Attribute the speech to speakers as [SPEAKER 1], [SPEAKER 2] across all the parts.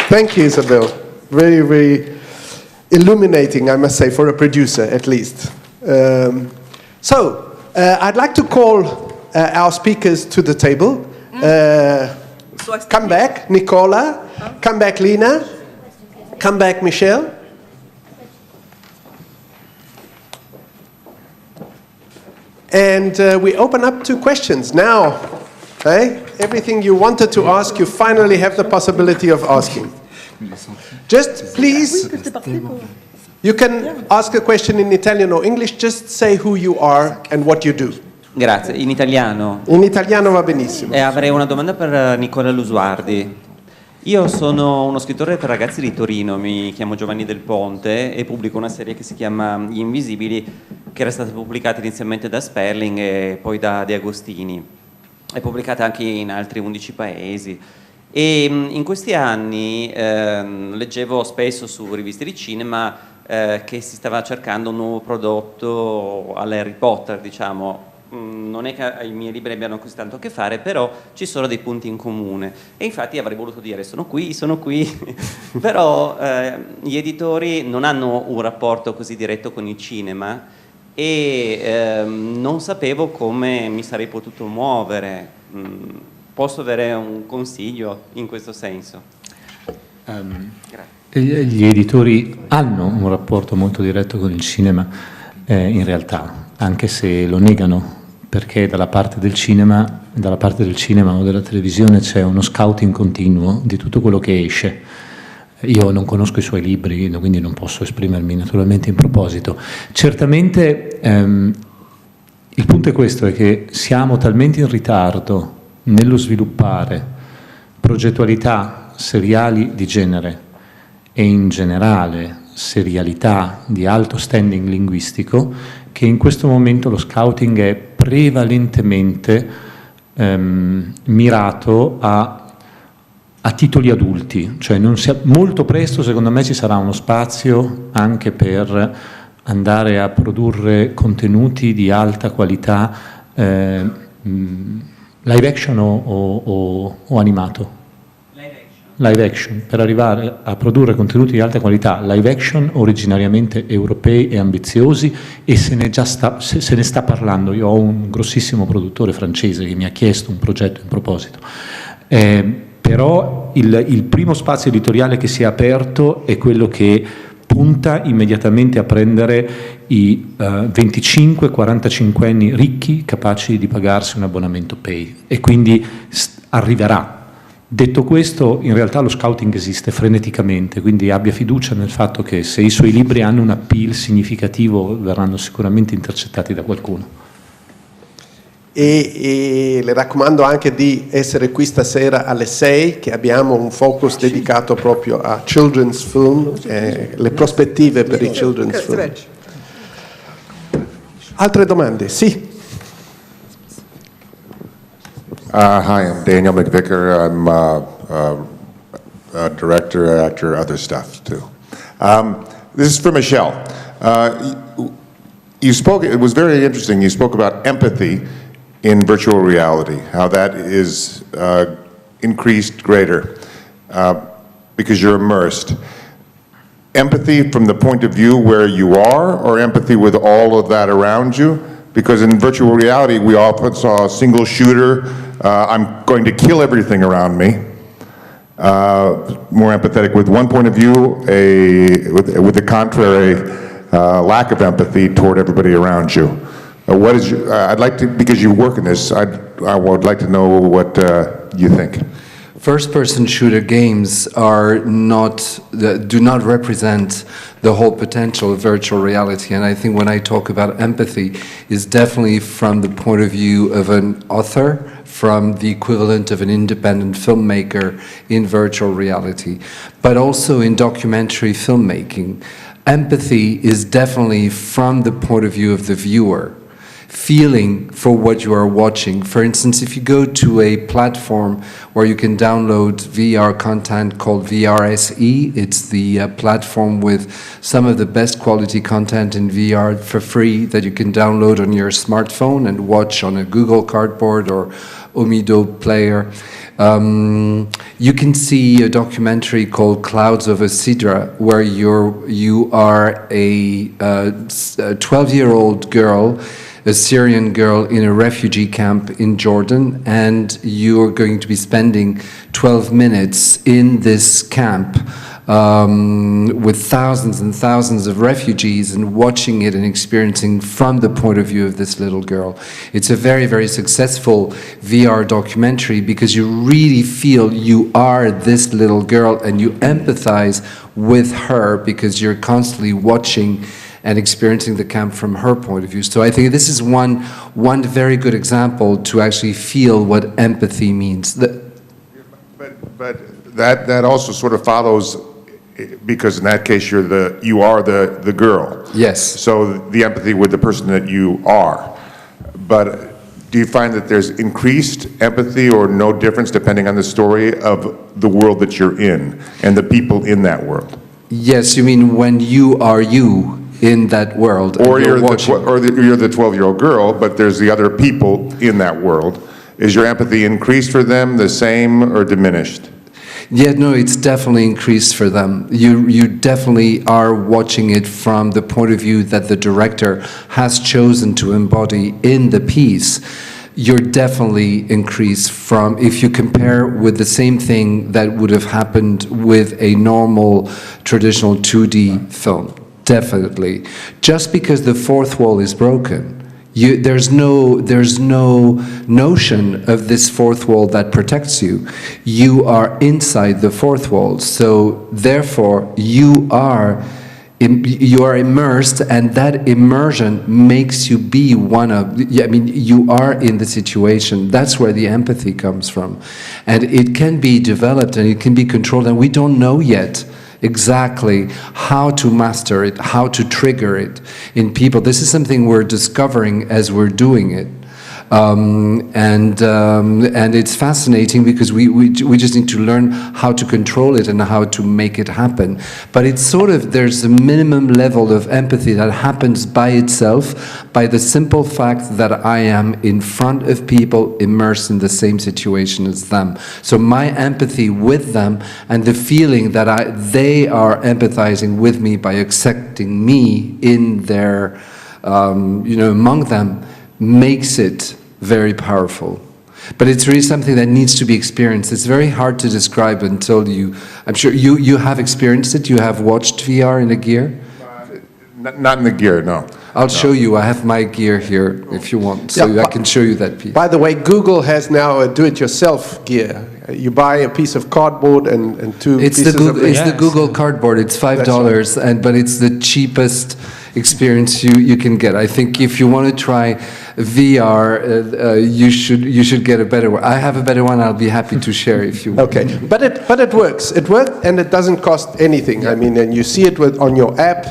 [SPEAKER 1] Thank you, Isabel. Very, very illuminating, I must say, for a producer at least. I'd like to call our speakers to the table. Come back, Nicola. Come back, Lina. Come back, Michelle. And we open up to questions now. Okay? Everything you wanted to ask, you finally have the possibility of asking. Just please, you can ask a question in Italian or English, just say who you are and what you do.
[SPEAKER 2] Grazie, in italiano.
[SPEAKER 1] In italiano va benissimo.
[SPEAKER 2] Avrei una domanda per Nicola Lusuardi. Io sono uno scrittore per ragazzi di Torino, mi chiamo Giovanni Del Ponte e pubblico una serie che si chiama Gli Invisibili, che era stata pubblicata inizialmente da Sperling e poi da De Agostini. È pubblicata anche in altri 11 paesi. E in questi anni leggevo spesso su riviste di cinema che si stava cercando un nuovo prodotto all'Harry Potter, diciamo. Non è che i miei libri abbiano così tanto a che fare, però ci sono dei punti in comune e infatti avrei voluto dire sono qui però gli editori non hanno un rapporto così diretto con il cinema e non sapevo come mi sarei potuto muovere. Posso avere un consiglio in questo senso?
[SPEAKER 3] Gli editori hanno un rapporto molto diretto con il cinema in realtà, anche se lo negano, perché dalla parte del cinema o della televisione c'è uno scouting continuo di tutto quello che esce. Io non conosco i suoi libri, quindi non posso esprimermi naturalmente in proposito. Certamente il punto è questo, è che siamo talmente in ritardo nello sviluppare progettualità seriali di genere e in generale serialità di alto standing linguistico, che in questo momento lo scouting è prevalentemente mirato a titoli adulti, cioè molto presto secondo me ci sarà uno spazio anche per andare a produrre contenuti di alta qualità, live action o animato? Live action, per arrivare a produrre contenuti di alta qualità, live action originariamente europei e ambiziosi, e se ne sta parlando. Io ho un grossissimo produttore francese che mi ha chiesto un progetto in proposito, però il primo spazio editoriale che si è aperto è quello che punta immediatamente a prendere i 25-45 anni ricchi capaci di pagarsi un abbonamento pay, e quindi arriverà. Detto questo, in realtà lo scouting esiste freneticamente, quindi abbia fiducia nel fatto che se i suoi libri hanno un appeal significativo verranno sicuramente intercettati da qualcuno.
[SPEAKER 1] E le raccomando anche di essere qui stasera alle 6, che abbiamo un focus dedicato proprio a children's film, le prospettive per i children's film. Altre domande? Sì.
[SPEAKER 4] Hi, I'm Daniel McVicker. I'm a director, actor, other stuff too. This is for Michelle. You spoke, it was very interesting, you spoke about empathy in virtual reality, how that is increased greater because you're immersed. Empathy from the point of view where you are, or empathy with all of that around you? Because in virtual reality, we often saw a single shooter, I'm going to kill everything around me. More empathetic with one point of view, with the contrary lack of empathy toward everybody around you. What is your, I'd like to, because you work in this, I would like to know what you think.
[SPEAKER 5] First-person shooter games are do not represent the whole potential of virtual reality, and I think when I talk about empathy, is definitely from the point of view of an author, from the equivalent of an independent filmmaker in virtual reality, but also in documentary filmmaking. Empathy is definitely from the point of view of the viewer, feeling for what you are watching. For instance, if you go to a platform where you can download VR content called VRSE, it's the platform with some of the best quality content in VR for free that you can download on your smartphone and watch on a Google Cardboard or Omido player. You can see a documentary called Clouds Over Sidra, where you are a 12-year-old girl, a Syrian girl in a refugee camp in Jordan, and you're going to be spending 12 minutes in this camp with thousands and thousands of refugees and watching it and experiencing from the point of view of this little girl. It's a very, very successful VR documentary because you really feel you are this little girl and you empathize with her because you're constantly watching and experiencing the camp from her point of view. So I think this is one very good example to actually feel what empathy means.
[SPEAKER 4] But that also sort of follows, because in that case you are the girl.
[SPEAKER 5] Yes.
[SPEAKER 4] So the empathy with the person that you are. But do you find that there's increased empathy or no difference depending on the story of the world that you're in and the people in that world?
[SPEAKER 5] Yes, you mean when you are you in that world,
[SPEAKER 4] or you're
[SPEAKER 5] watching.
[SPEAKER 4] you're the 12-year-old girl, but there's the other people in that world. Is your empathy increased for them, the same, or diminished?
[SPEAKER 5] Yeah, no, it's definitely increased for them. You definitely are watching it from the point of view that the director has chosen to embody in the piece. You're definitely increased from, if you compare with the same thing that would have happened with a normal, traditional 2D film. Definitely. Just because the fourth wall is broken, there's no notion of this fourth wall that protects you. You are inside the fourth wall, so therefore you are immersed, and that immersion makes you be one of. I mean, you are in the situation. That's where the empathy comes from, and it can be developed and it can be controlled, and we don't know yet exactly how to master it, how to trigger it in people. This is something we're discovering as we're doing it. And it's fascinating because we just need to learn how to control it and how to make it happen. But it's sort of, there's a minimum level of empathy that happens by itself, by the simple fact that I am in front of people immersed in the same situation as them. So my empathy with them and the feeling that they are empathizing with me by accepting me in their, among them, makes it very powerful. But it's really something that needs to be experienced. It's very hard to describe until I'm sure you have experienced it, you have watched VR in a gear?
[SPEAKER 4] Not in the gear, no.
[SPEAKER 5] I'll show you, I have my gear here if you want, so
[SPEAKER 1] Yeah,
[SPEAKER 5] I can show you that piece.
[SPEAKER 1] By the way, Google has now a do-it-yourself gear. You buy a piece of cardboard and two
[SPEAKER 5] It's
[SPEAKER 1] pieces of...
[SPEAKER 5] It's the Google Cardboard, it's $5,
[SPEAKER 1] right.
[SPEAKER 5] But it's the cheapest experience you can get. I think if you want to try VR, you should get a better one. I have a better one. I'll be happy to share if you want.
[SPEAKER 1] Okay, but it works. It works, and it doesn't cost anything. I mean, and you see it on your app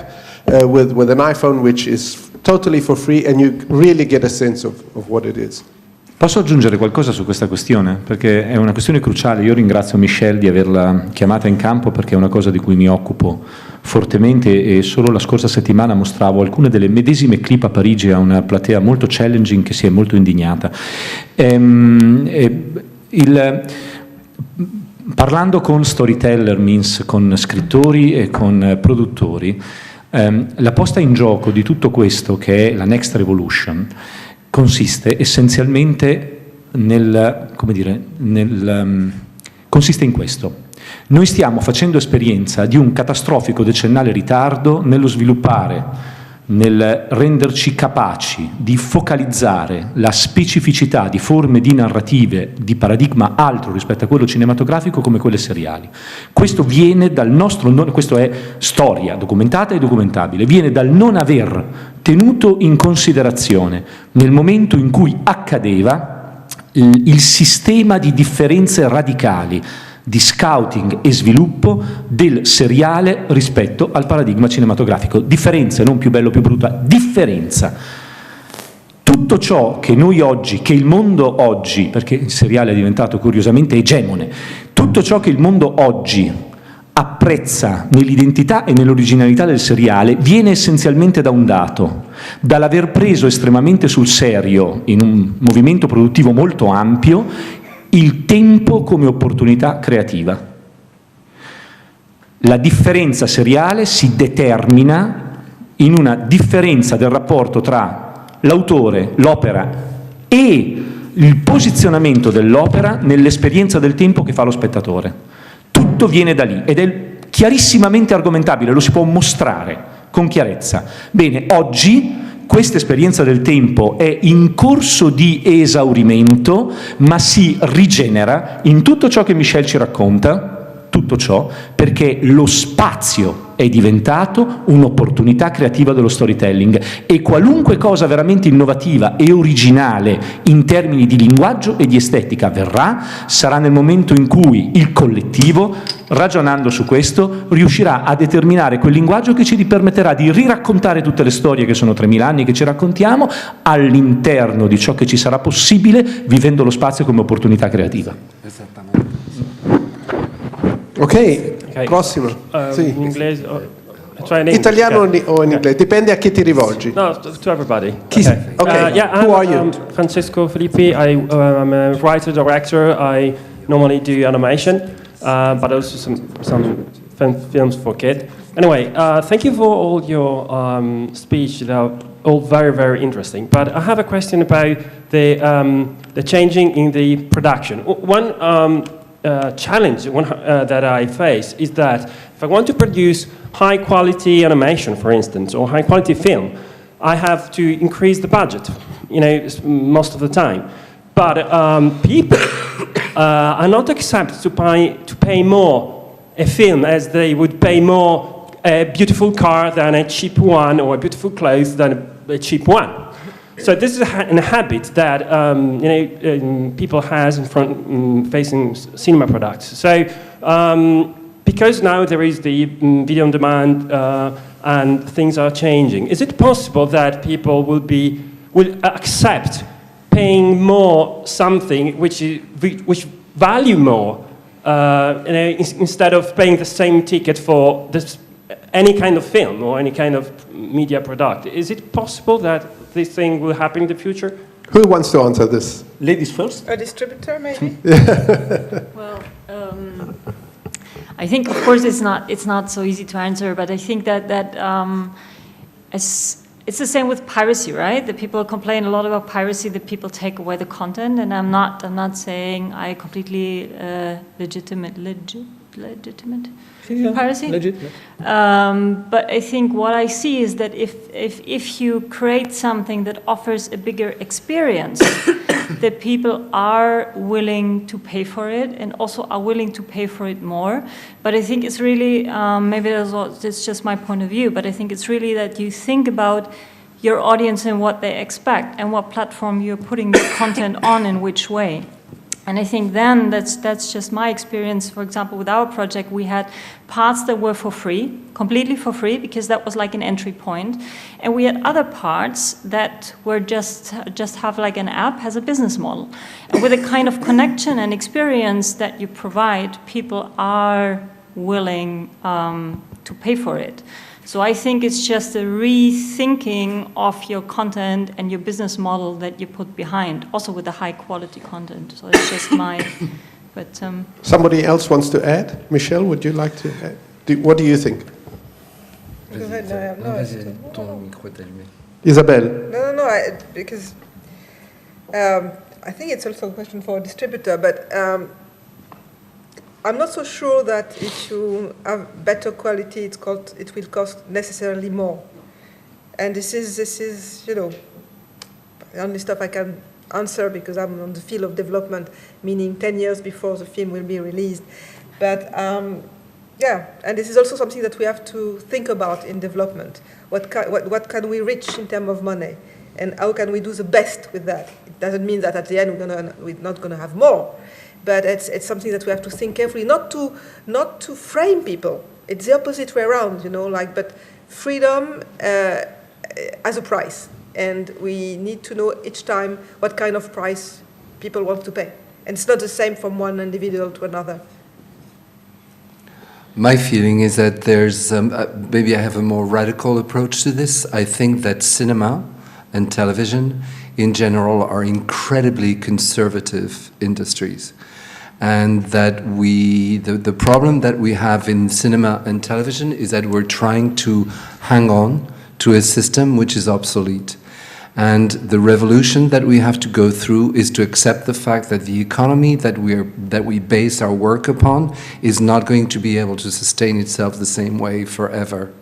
[SPEAKER 1] with an iPhone, which is totally for free, and you really get a sense of what it is.
[SPEAKER 3] Posso aggiungere qualcosa su questa questione? Perché è una questione cruciale. Io ringrazio Michelle di averla chiamata in campo perché è una cosa di cui mi occupo fortemente e solo la scorsa settimana mostravo alcune delle medesime clip a Parigi a una platea molto challenging che si è molto indignata. Parlando con storyteller, means con scrittori e con produttori, la posta in gioco di tutto questo, che è la Next Revolution, consiste essenzialmente consiste in questo. Noi stiamo facendo esperienza di un catastrofico decennale ritardo nello sviluppare, nel renderci capaci di focalizzare la specificità di forme di narrative, di paradigma altro rispetto a quello cinematografico come quelle seriali. Questo viene dal nostro, questo è storia documentata e documentabile, viene dal non aver tenuto in considerazione nel momento in cui accadeva il sistema di differenze radicali di scouting e sviluppo del seriale rispetto al paradigma cinematografico. Differenza, non più bello, più brutta, differenza. Tutto ciò che noi oggi, che il mondo oggi, perché il seriale è diventato curiosamente egemone, tutto ciò che il mondo oggi apprezza nell'identità e nell'originalità del seriale viene essenzialmente da un dato, dall'aver preso estremamente sul serio, in un movimento produttivo molto ampio, il tempo come opportunità creativa. La differenza seriale si determina in una differenza del rapporto tra l'autore, l'opera e il posizionamento dell'opera nell'esperienza del tempo che fa lo spettatore. Tutto viene da lì ed è chiarissimamente argomentabile, lo si può mostrare con chiarezza. Bene, oggi questa esperienza del tempo è in corso di esaurimento, ma si rigenera in tutto ciò che Michel ci racconta, tutto ciò perché lo spazio è diventato un'opportunità creativa dello storytelling e qualunque cosa veramente innovativa e originale in termini di linguaggio e di estetica avverrà, sarà nel momento in cui il collettivo, ragionando su questo, riuscirà a determinare quel linguaggio che ci permetterà di riraccontare tutte le storie che sono 3000 anni che ci raccontiamo all'interno di ciò che ci sarà possibile, vivendo lo spazio come opportunità creativa.
[SPEAKER 5] Esattamente.
[SPEAKER 1] Ok, prossimo. Sì.
[SPEAKER 6] In inglese,
[SPEAKER 1] Italiano o in inglese, dipende a chi ti rivolgi.
[SPEAKER 6] No, to everybody.
[SPEAKER 1] Chi sei? Okay. Who are you?
[SPEAKER 6] Francesco Filippi. I'm a writer, director. I normally do animation, but also some films for kids. Anyway, thank you for all your speech. They're all very, very interesting. But I have a question about the changing in the production. One challenge that I face is that if I want to produce high quality animation, for instance, or high quality film, I have to increase the budget, most of the time. But people are not accepted to pay more a film as they would pay more a beautiful car than a cheap one, or a beautiful clothes than a cheap one. So this is a habit that people has facing cinema products. So because now there is the video on demand and things are changing, is it possible that people will accept paying more something which value more instead of paying the same ticket for any kind of film or any kind of media product? Is it possible that this thing will happen in the future?
[SPEAKER 1] Who wants to answer this?
[SPEAKER 7] Ladies first.
[SPEAKER 8] A distributor, maybe?
[SPEAKER 9] Well, I think, of course, it's not so easy to answer, but I think that it's the same with piracy, right? That people complain a lot about piracy, that people take away the content, and I'm not saying I completely legitimate piracy.
[SPEAKER 7] Legit.
[SPEAKER 9] But I think what I see is that if you create something that offers a bigger experience, that people are willing to pay for it and also are willing to pay for it more. But I think it's really, maybe it's just my point of view, but I think it's really that you think about your audience and what they expect and what platform you're putting the content on in which way. And I think then that's just my experience. For example, with our project, we had parts that were for free, completely for free, because that was like an entry point. And we had other parts that were just have like an app, has a business model. And with the kind of connection and experience that you provide, people are willing to pay for it. So I think it's just a rethinking of your content and your business model that you put behind, also with the high quality content. So it's just my, but...
[SPEAKER 1] Somebody else wants to add? Michel, would you like to add? What do you think?
[SPEAKER 8] Go ahead, no,
[SPEAKER 1] Isabelle?
[SPEAKER 8] No, because I think it's also a question for a distributor, but I'm not so sure that if you have better quality, it will cost necessarily more. And this is the only stuff I can answer because I'm on the field of development, meaning 10 years before the film will be released. But and this is also something that we have to think about in development. What can we reach in terms of money, and how can we do the best with that? It doesn't mean that at the end we're not going to have more. But it's something that we have to think carefully, not to frame people. It's the opposite way around, but freedom as a price. And we need to know each time what kind of price people want to pay. And it's not the same from one individual to another.
[SPEAKER 5] My feeling is that there's, maybe I have a more radical approach to this. I think that cinema and television in general are incredibly conservative industries. And that the problem that we have in cinema and television is that we're trying to hang on to a system which is obsolete. And the revolution that we have to go through is to accept the fact that the economy that we base our work upon is not going to be able to sustain itself the same way forever.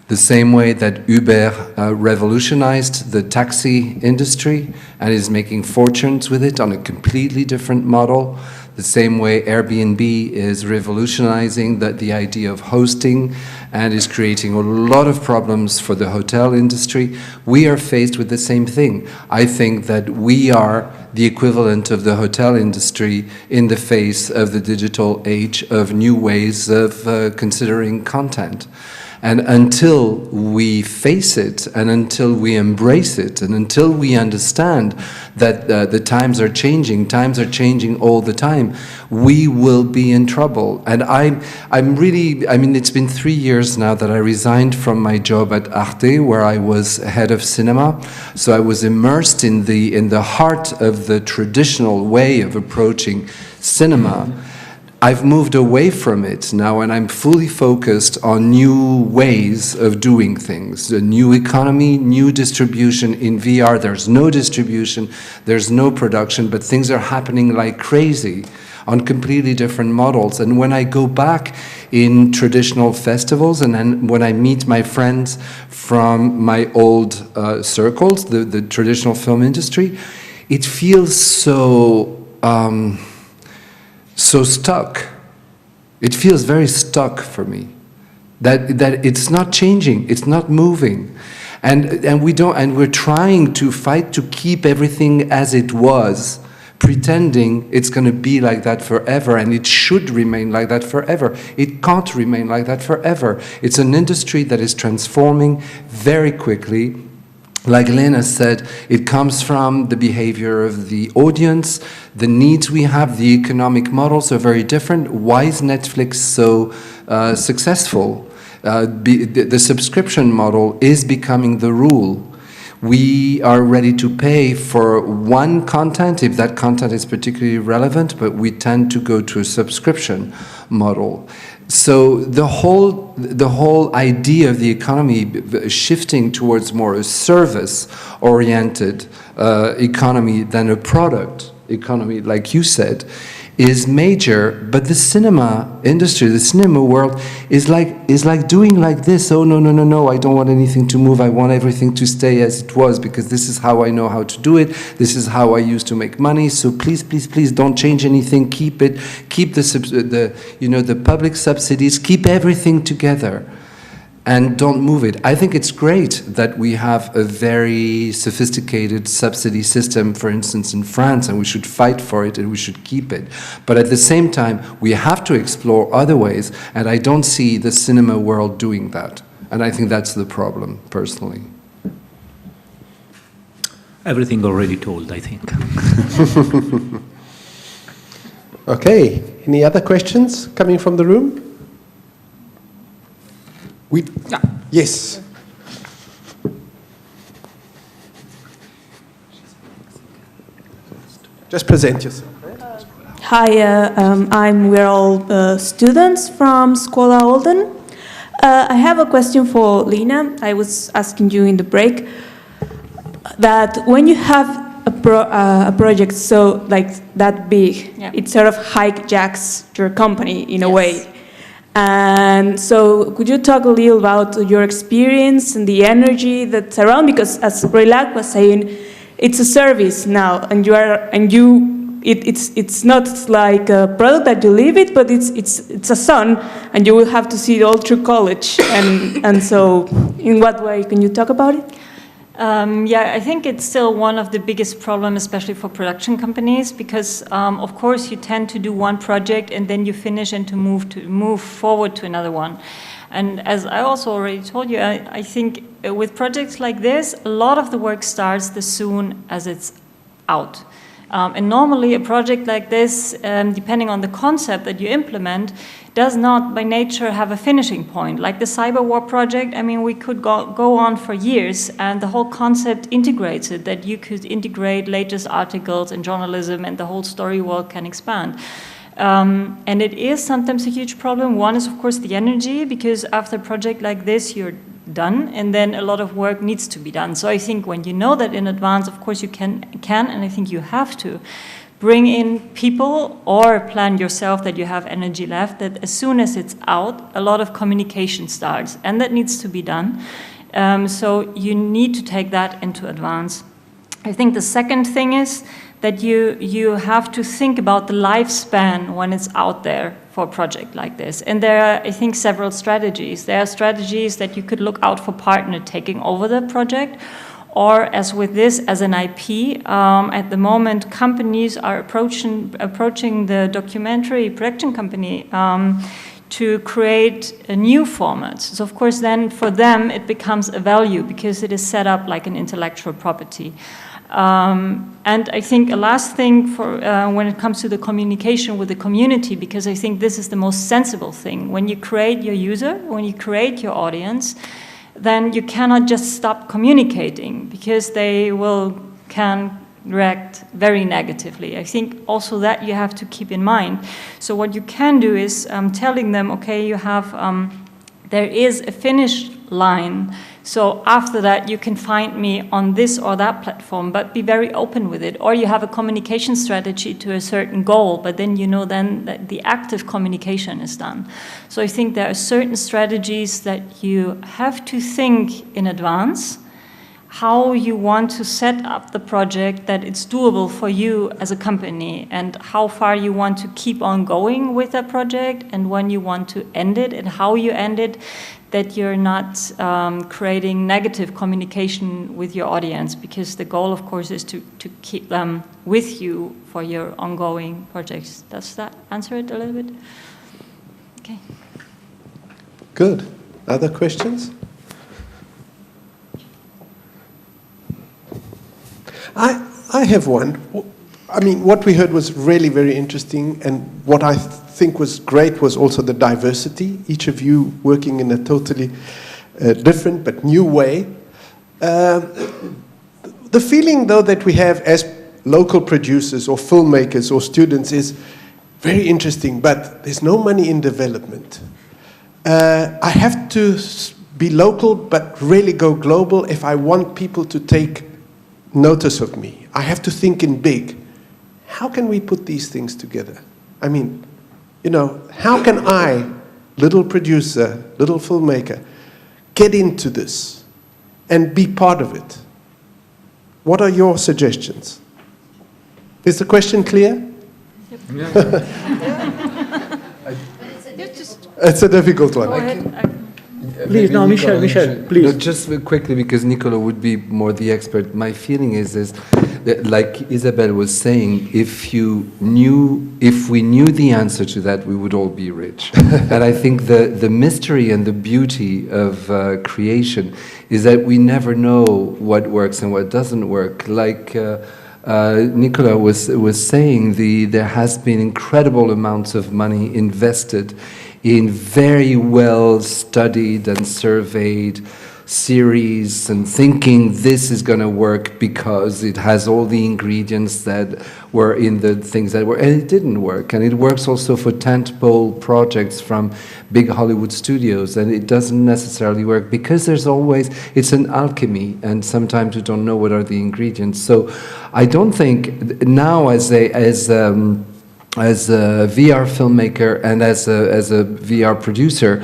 [SPEAKER 5] The same way that Uber revolutionized the taxi industry and is making fortunes with it on a completely different model. The same way Airbnb is revolutionizing the idea of hosting and is creating a lot of problems for the hotel industry. We are faced with the same thing. I think that we are the equivalent of the hotel industry in the face of the digital age of new ways of considering content. And until we face it, and until we embrace it, and until we understand that the times are changing all the time, we will be in trouble. And I'm really, I mean, it's been 3 years now that I resigned from my job at Arte, where I was head of cinema. So I was immersed in the heart of the traditional way of approaching cinema. I've moved away from it now, and I'm fully focused on new ways of doing things. A new economy, new distribution. In VR, there's no distribution, there's no production, but things are happening like crazy on completely different models. And when I go back in traditional festivals, and then when I meet my friends from my old circles, the traditional film industry, it feels so stuck. It feels very stuck for me. That it's not changing, it's not moving. And we're trying to fight to keep everything as it was, pretending it's going to be like that forever, and it should remain like that forever. It can't remain like that forever. It's an industry that is transforming very quickly. Like Lena said, it comes from the behavior of the audience, the needs we have, the economic models are very different. Why is Netflix so successful? The subscription model is becoming the rule. We are ready to pay for one content if that content is particularly relevant, but we tend to go to a subscription model. So the whole idea of the economy shifting towards more a service-oriented economy than a product economy, like you said, is major. But the cinema industry, the cinema world, is like doing like this. Oh no! I don't want anything to move. I want everything to stay as it was because this is how I know how to do it. This is how I used to make money. So please, don't change anything. Keep it. Keep the public subsidies. Keep everything together. And don't move it. I think it's great that we have a very sophisticated subsidy system, for instance, in France, and we should fight for it and we should keep it. But at the same time, we have to explore other ways, and I don't see the cinema world doing that. And I think that's the problem, personally.
[SPEAKER 3] Everything already told, I think.
[SPEAKER 1] Okay, any other questions coming from the room? Yes. Just present yourself.
[SPEAKER 7] Hi, we're all students from Scuola Olden. I have a question for Lina. I was asking you in the break that when you have a project so like that big, it sort of hijacks your company in a way. And so could you talk a little about your experience and the energy that's around? Because as Relac was saying, it's a service now, and it's not like a product that you live it, but it's a son, and you will have to see it all through college. And so in what way can you talk about it?
[SPEAKER 9] I think it's still one of the biggest problems, especially for production companies, because of course you tend to do one project and then you finish and to move forward to another one. And as I also already told you, I think with projects like this, a lot of the work starts as soon as it's out. And normally a project like this, depending on the concept that you implement, does not by nature have a finishing point. Like the cyber war project, I mean, we could go on for years, and the whole concept integrates it, that you could integrate latest articles in journalism and the whole story world can expand. And it is sometimes a huge problem. One is, of course, the energy, because after a project like this, you're done, and then a lot of work needs to be done. So I think when you know that in advance, of course, you can, and I think you have to, bring in people or plan yourself that you have energy left, that as soon as it's out, a lot of communication starts, and that needs to be done. So you need to take that into advance. I think the second thing is that you have to think about the lifespan when it's out there for a project like this. And there are, I think, several strategies. There are strategies that you could look out for partner taking over the project, or as with this, as an IP. At the moment, companies are approaching the documentary production company to create a new formats. So of course then for them it becomes a value because it is set up like an intellectual property. And I think a last thing for when it comes to the communication with the community, because I think this is the most sensible thing. When you create your user, when you create your audience, then you cannot just stop communicating because they can react very negatively. I think also that you have to keep in mind. So what you can do is telling them, okay, you have, there is a finish line. So after that, you can find me on this or that platform, but be very open with it. Or you have a communication strategy to a certain goal, but then you know then that the active communication is done. So I think there are certain strategies that you have to think in advance, how you want to set up the project that it's doable for you as a company, and how far you want to keep on going with that project, and when you want to end it, and how you end it, that you're not creating negative communication with your audience, because the goal, of course, is to keep them with you for your ongoing projects. Does that answer it a little bit? Okay.
[SPEAKER 1] Good. Other questions? I have one. I mean, what we heard was really very interesting, and what I think was great was also the diversity, each of you working in a totally different but new way. The feeling, though, that we have as local producers or filmmakers or students is very interesting, but there's no money in development. I have to be local but really go global if I want people to take notice of me. I have to think in big. How can we put these things together? I mean, you know, how can I, little producer, little filmmaker, get into this and be part of it? What are your suggestions? Is the question clear?
[SPEAKER 5] Yeah.
[SPEAKER 1] It's a difficult one.
[SPEAKER 3] Please, no, Michel, please.
[SPEAKER 5] No, just quickly, because Nicola would be more the expert. My feeling is that, like Isabel was saying, if we knew the answer to that, we would all be rich. And I think the mystery and the beauty of creation is that we never know what works and what doesn't work. Like Nicola was saying, there has been incredible amounts of money invested in very well studied and surveyed series, and thinking this is going to work because it has all the ingredients that were in the things that were, and it didn't work. And it works also for tentpole projects from big Hollywood studios, and it doesn't necessarily work because there's always, it's an alchemy, and sometimes you don't know what are the ingredients. So I don't think now as a VR filmmaker and as a VR producer,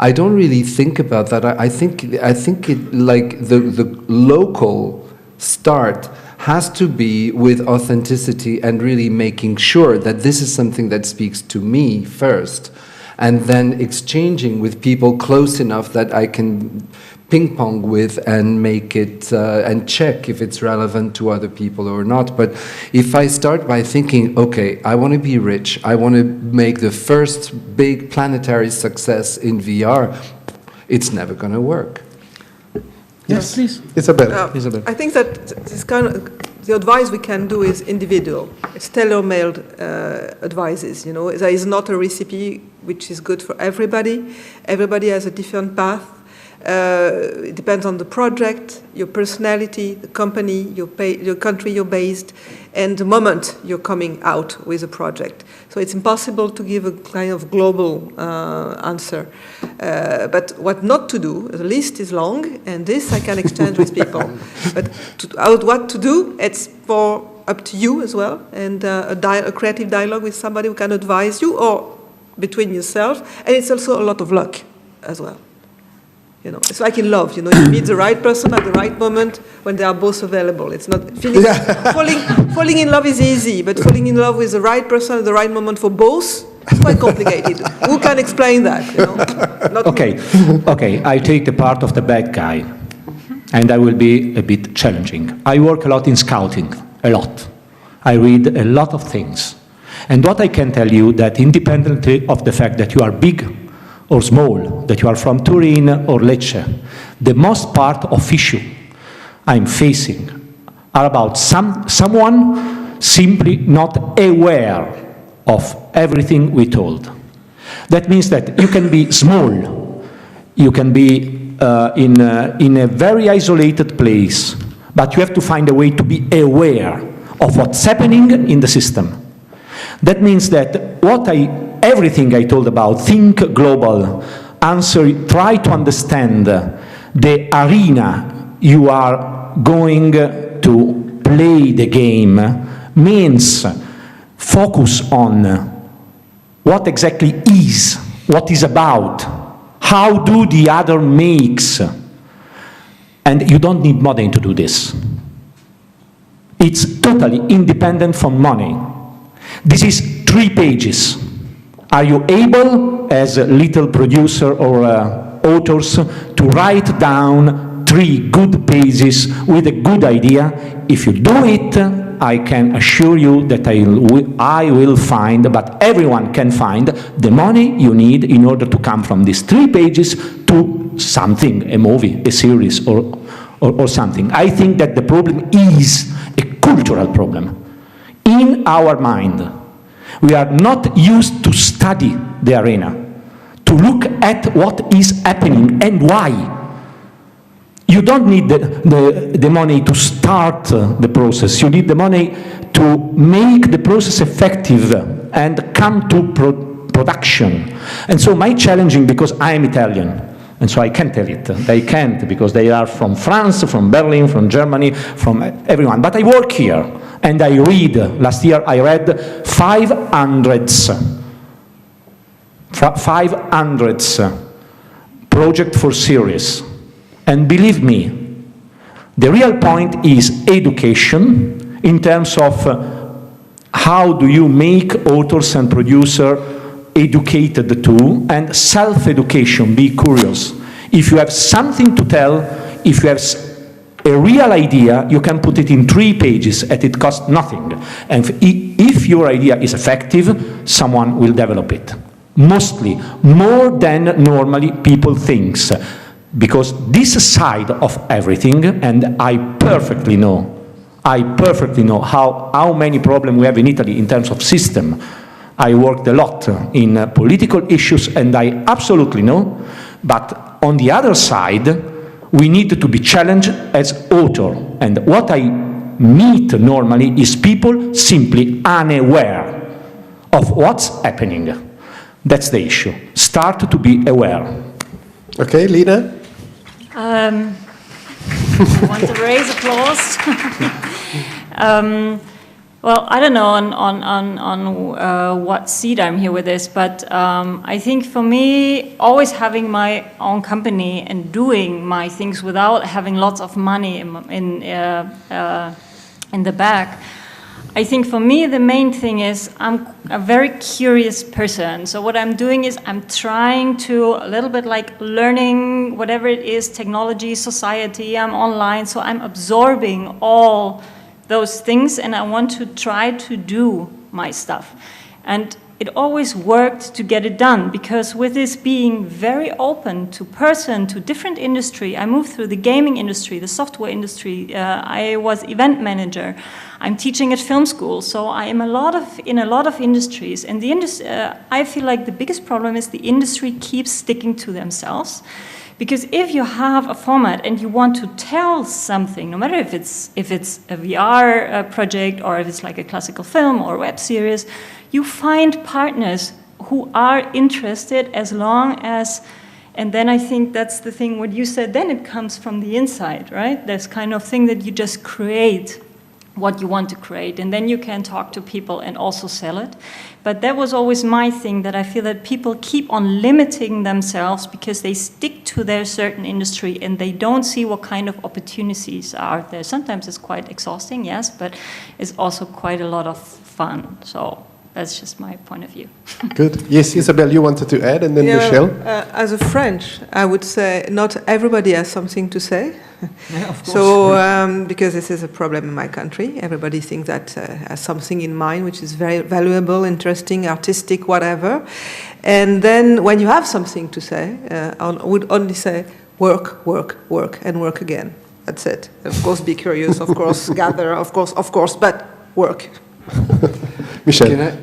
[SPEAKER 5] I don't really think about that. I think it, like the local start has to be with authenticity and really making sure that this is something that speaks to me first, and then exchanging with people close enough that I can ping pong with and make it and check if it's relevant to other people or not. But if I start by thinking, okay, I want to be rich, I want to make the first big planetary success in VR, it's never going to work.
[SPEAKER 1] Yes, please. Isabel.
[SPEAKER 8] I think that this kind of the advice we can do is individual. It's tailor-made advices. You know, there is not a recipe which is good for everybody. Everybody has a different path. It depends on the project, your personality, the company, your country you're based, and the moment you're coming out with a project. So it's impossible to give a kind of global answer. But what not to do, the list is long, and this I can exchange with people. But what to do, it's up to you as well, and a creative dialogue with somebody who can advise you, or between yourself, and it's also a lot of luck as well. You know, it's like in love. You know, you meet the right person at the right moment when they are both available. It's not falling in love is easy, but falling in love with the right person at the right moment for both is quite complicated. Who can explain that? You know? Not
[SPEAKER 3] okay, okay. I take the part of the bad guy, and I will be a bit challenging. I work a lot in scouting, a lot. I read a lot of things, and what I can tell you that independently of the fact that you are big or small, that you are from Turin or Lecce, the most part of issue I'm facing are about someone simply not aware of everything we told. That means that you can be small, you can be in a very isolated place, but you have to find a way to be aware of what's happening in the system. That means that everything I told about, think global, try to understand the arena you are going to play the game, means focus on what exactly is, what is about, how do the other makes, and you don't need money to do this. It's totally independent from money. This is 3 pages. Are you able, as a little producer or authors, to write down 3 good pages with a good idea? If you do it, I can assure you that I will find, but everyone can find, the money you need in order to come from these 3 pages to something, a movie, a series, or something. I think that the problem is a cultural problem. In our mind, we are not used to study the arena, to look at what is happening and why. You don't need the money to start the process. You need the money to make the process effective and come to production. And so my challenging, because I am Italian, and so I can't tell it. They can't, because they are from France, from Berlin, from Germany, from everyone. But I work here, and I read. Last year I read 500 project for series. And believe me, the real point is education in terms of how do you make authors and producers educated too, and self-education, be curious. If you have something to tell, if you have a real idea, you can put it in 3 pages and it costs nothing. And if your idea is effective, someone will develop it. Mostly, more than normally people think. Because this side of everything, and I perfectly know how many problems we have in Italy in terms of system. I worked a lot in political issues, and I absolutely know, but on the other side, we need to be challenged as author. And what I meet normally is people simply unaware of what's happening. That's the issue. Start to be aware.
[SPEAKER 1] Okay, Lina?
[SPEAKER 9] I want to raise applause. Well, I don't know on what seat I'm here with this, but I think for me, always having my own company and doing my things without having lots of money in the back, I think for me the main thing is I'm a very curious person. So what I'm doing is I'm trying to, a little bit like learning whatever it is, technology, society, I'm online, so I'm absorbing all those things, and I want to try to do my stuff. And it always worked to get it done, because with this being very open to person, to different industry, I moved through the gaming industry, the software industry, I was event manager, I'm teaching at film school, so I am in a lot of industries, and I feel like the biggest problem is the industry keeps sticking to themselves. Because if you have a format and you want to tell something, no matter if it's a VR project or if it's like a classical film or web series, you find partners who are interested as long as, and then I think that's the thing what you said, then it comes from the inside, right? There's kind of thing that you just create what you want to create, and then you can talk to people and also sell it. But that was always my thing, that I feel that people keep on limiting themselves because they stick to their certain industry and they don't see what kind of opportunities are out there. Sometimes it's quite exhausting, yes, but it's also quite a lot of fun. So that's just my point of view.
[SPEAKER 1] Good. Yes, Isabelle, you wanted to add, and then Michelle.
[SPEAKER 8] As a French, I would say not everybody has something to say.
[SPEAKER 2] Yeah, of course.
[SPEAKER 8] So, because this is a problem in my country, everybody thinks that has something in mind which is very valuable, interesting, artistic, whatever. And then when you have something to say, I would only say work, work, work, and work again. That's it. Of course, be curious, of course, gather, of course, but work.
[SPEAKER 1] Michel.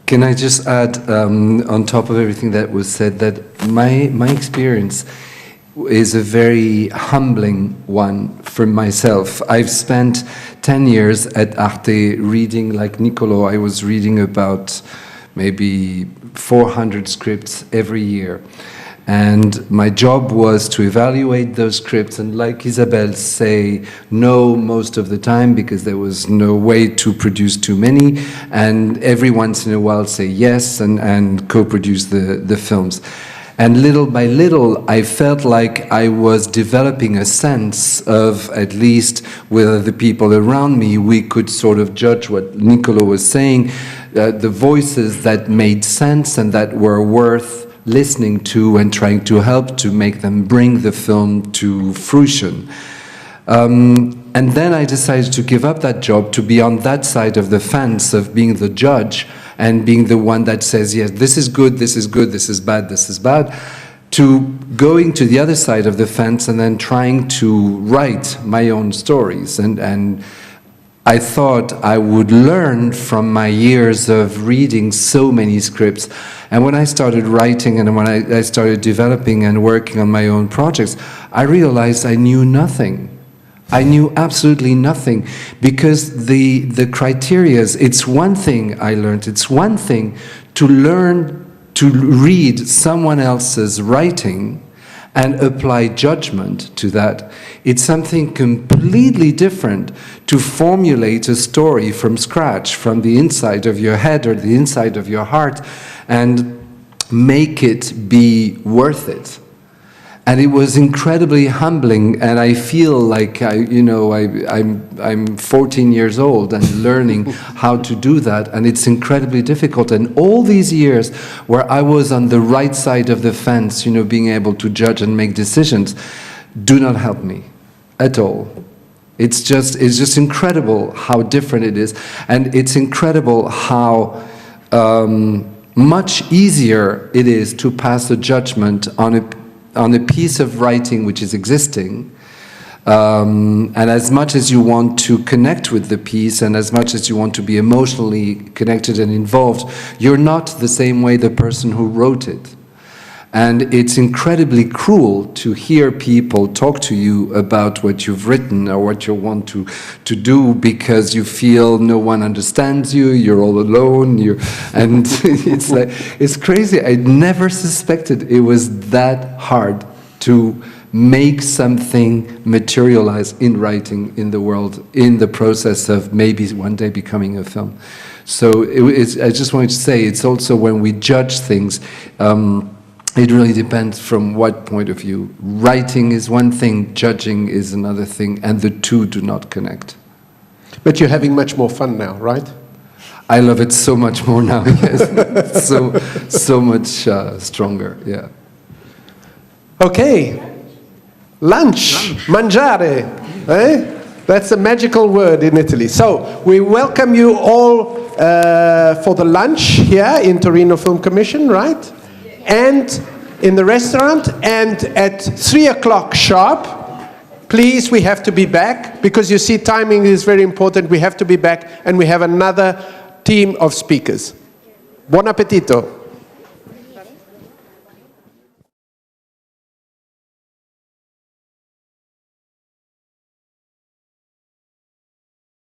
[SPEAKER 5] Can I just add, on top of everything that was said, that my experience is a very humbling one for myself. I've spent 10 years at Arte reading, like Niccolò, I was reading about maybe 400 scripts every year. And my job was to evaluate those scripts and, like Isabelle, say no most of the time because there was no way to produce too many, and every once in a while say yes and co-produce the films. And little by little, I felt like I was developing a sense of, at least with the people around me, we could sort of judge what Niccolò was saying, the voices that made sense and that were worth listening to and trying to help to make them bring the film to fruition. And then I decided to give up that job, to be on that side of the fence of being the judge and being the one that says, yes, this is good, this is good, this is bad, to going to the other side of the fence and then trying to write my own stories. And I thought I would learn from my years of reading so many scripts. And when I started writing and when I started developing and working on my own projects, I realized I knew nothing. I knew absolutely nothing, because the criterias, it's one thing I learned, it's one thing to learn to read someone else's writing and apply judgment to that. It's something completely different to formulate a story from scratch, from the inside of your head or the inside of your heart, and make it be worth it. And it was incredibly humbling, and I feel like I'm 14 years old and learning how to do that, and it's incredibly difficult. And all these years where I was on the right side of the fence, being able to judge and make decisions, do not help me at all. It's just incredible how different it is, and it's incredible how much easier it is to pass a judgment on a piece of writing which is existing, and as much as you want to connect with the piece and as much as you want to be emotionally connected and involved, you're not the same way the person who wrote it. And it's incredibly cruel to hear people talk to you about what you've written or what you want to do, because you feel no one understands you, you're all alone, and it's crazy. I never suspected it was that hard to make something materialize in writing in the world, in the process of maybe one day becoming a film. So I just wanted to say, it's also when we judge things, it really depends from what point of view. Writing is one thing, judging is another thing, and the two do not connect.
[SPEAKER 1] But you're having much more fun now, right?
[SPEAKER 5] I love it so much more now, yes. so much stronger, yeah.
[SPEAKER 1] Okay. Lunch. Mangiare. That's a magical word in Italy. So we welcome you all for the lunch here in Torino Film Commission, right? And in the restaurant, and at 3 o'clock sharp, please, we have to be back, because you see timing is very important. We have to be back, and we have another team of speakers. Buon appetito.